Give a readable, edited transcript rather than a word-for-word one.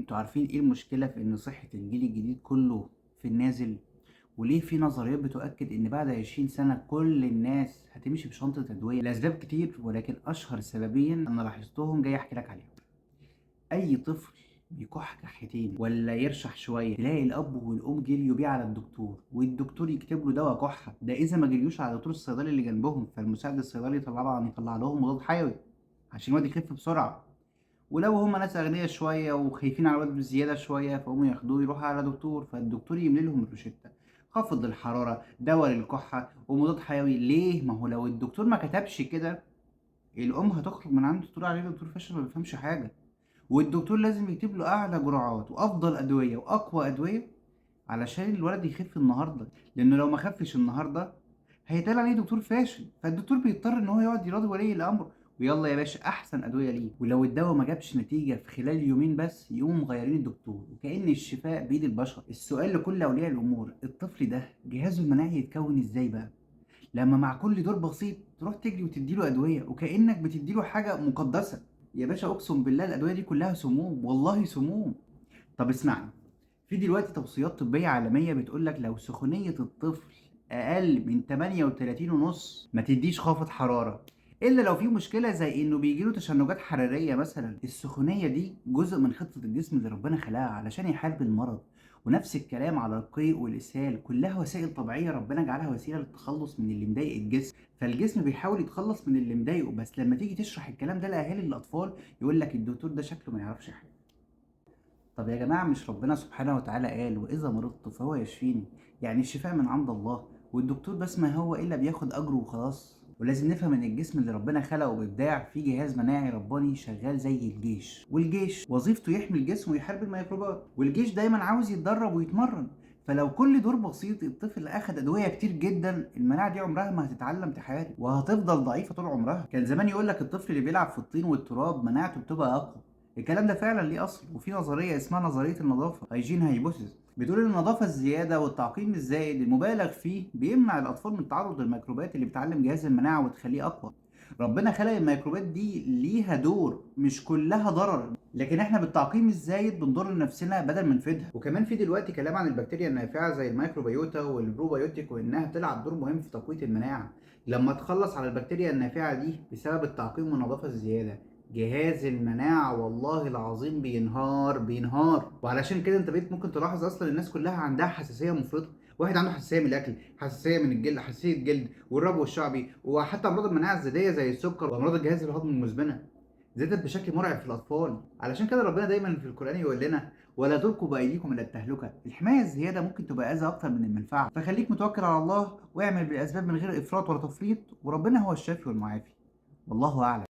انتوا عارفين ايه المشكلة في ان صحة الجيل الجديد كله في النازل؟ وليه في نظريات بتؤكد ان بعد 20 سنة كل الناس هتمشي بشنطة ادوية لاسباب كتير، ولكن اشهر سببين انا لاحظتهم جاي احكي لك عليهم. اي طفل بيكح كحتين ولا يرشح شويه تلاقي الاب والام جريوا بيه على الدكتور، والدكتور يكتب له دواء كحه، ده اذا ما جريوش على دكتور الصيدلي اللي جنبهم، فالمساعد الصيدلي يطلع لهم مضاد حيوي عشان الواد يخف بسرعه. ولو هم ناس أغنياء شوية وخايفين على الواد بزيادة شوية فهم ياخدوه يروحوا على دكتور، فالدكتور يملي لهم الروشتة: خفض الحرارة، دواء للكحة، ومضاد حيوي. ليه؟ ما هو لو الدكتور ما كتبش كده الأم هتخرج من عنده تقول عليه دكتور فاشل ما بيفهمش حاجة. والدكتور لازم يكتب له أعلى جرعات وأفضل أدوية وأقوى أدوية علشان الولد يخف النهارده، لأنه لو ما خفش النهارده هيتقال عليه دكتور فاشل، فالدكتور بيضطر ان هو يقعد يراضي ولي الامر ويلا يا باشا احسن ادويه ليه. ولو الدواء ما جابش نتيجه في خلال يومين بس يقوموا مغيرين الدكتور، وكأن الشفاء بيد البشر. السؤال لكل اولياء الامور: الطفل ده جهازه المناعي يتكون ازاي بقى لما مع كل دور بسيط تروح تجري وتديله ادويه وكأنك بتديله حاجه مقدسه؟ يا باشا اقسم بالله الادويه دي كلها سموم، والله سموم. طب اسمعني، في دلوقتي توصيات طبية عالمية بتقولك لو سخونية الطفل أقل من 38 ونص ما تديش خافض حرارة، إلا لو في مشكلة زي إنه بيجيله تشنجات حرارية مثلا. السخونية دي جزء من خطة الجسم اللي ربنا خلقها علشان يحارب المرض. ونفس الكلام على القيء والإسهال، كلها وسائل طبيعية ربنا جعلها وسيلة للتخلص من اللي مضايق الجسم، فالجسم بيحاول يتخلص من اللي مضايقه. بس لما تيجي تشرح الكلام ده لأهالي الأطفال يقولك الدكتور ده شكله ما يعرفش حاجة. طب يا جماعة، مش ربنا سبحانه وتعالى قال وإذا مرضت فهو يشفيني؟ يعني الشفاء من عند الله، والدكتور بس ما هو إلا بياخد أجره وخلاص. ولازم نفهم إن الجسم اللي ربنا خلقه بإبداع فيه جهاز مناعي رباني شغال زي الجيش، والجيش وظيفته يحمي الجسم ويحارب الميكروبات، والجيش دايما عاوز يتدرب ويتمرن. فلو كل دور بسيط الطفل أخد أدوية كتير جدا المناعة دي عمرها ما هتتعلم تحارب وهتفضل ضعيفة طول عمرها. كان زمان يقولك الطفل اللي بيلعب في الطين والتراب مناعته بتبقى أقوى. الكلام ده فعلا ليه اصل، وفي نظريه اسمها نظريه النظافه هيجين هايبوثيس بتقول ان النظافه الزياده والتعقيم الزايد المبالغ فيه بيمنع الاطفال من التعرض للميكروبات اللي بتعلم جهاز المناعه وتخليه اقوى. ربنا خلق الميكروبات دي ليها دور، مش كلها ضرر، لكن احنا بالتعقيم الزايد بنضر نفسنا بدل ما نفيدها. وكمان في دلوقتي كلام عن البكتيريا النافعه زي الميكروبيوتا والبروبيوتيك وانها بتلعب دور مهم في تقويه المناعه. لما تخلص على البكتيريا النافعه دي بسبب التعقيم والنظافه الزياده جهاز المناعة والله العظيم بينهار بينهار. وعلشان كده انت بقيت ممكن تلاحظ اصلا الناس كلها عندها حساسية مفرطة. واحد عنده حساسية من الاكل، حساسية من الجلد، حساسية جلد والربو الشعبي، وحتى امراض المناعة الذاتية زي السكر وامراض الجهاز الهضمي المزمنة زادت بشكل مرعب في الاطفال. علشان كده ربنا دايما في القرآن يقول لنا: ولا تلقوا بايديكم الى التهلكة. الحماية الزيادة ممكن تبقى اذى اكتر من المنفعة، فخليك متوكل على الله واعمل بالاسباب من غير افراط ولا تفريط، وربنا هو الشافي والمعافي. والله اعلم.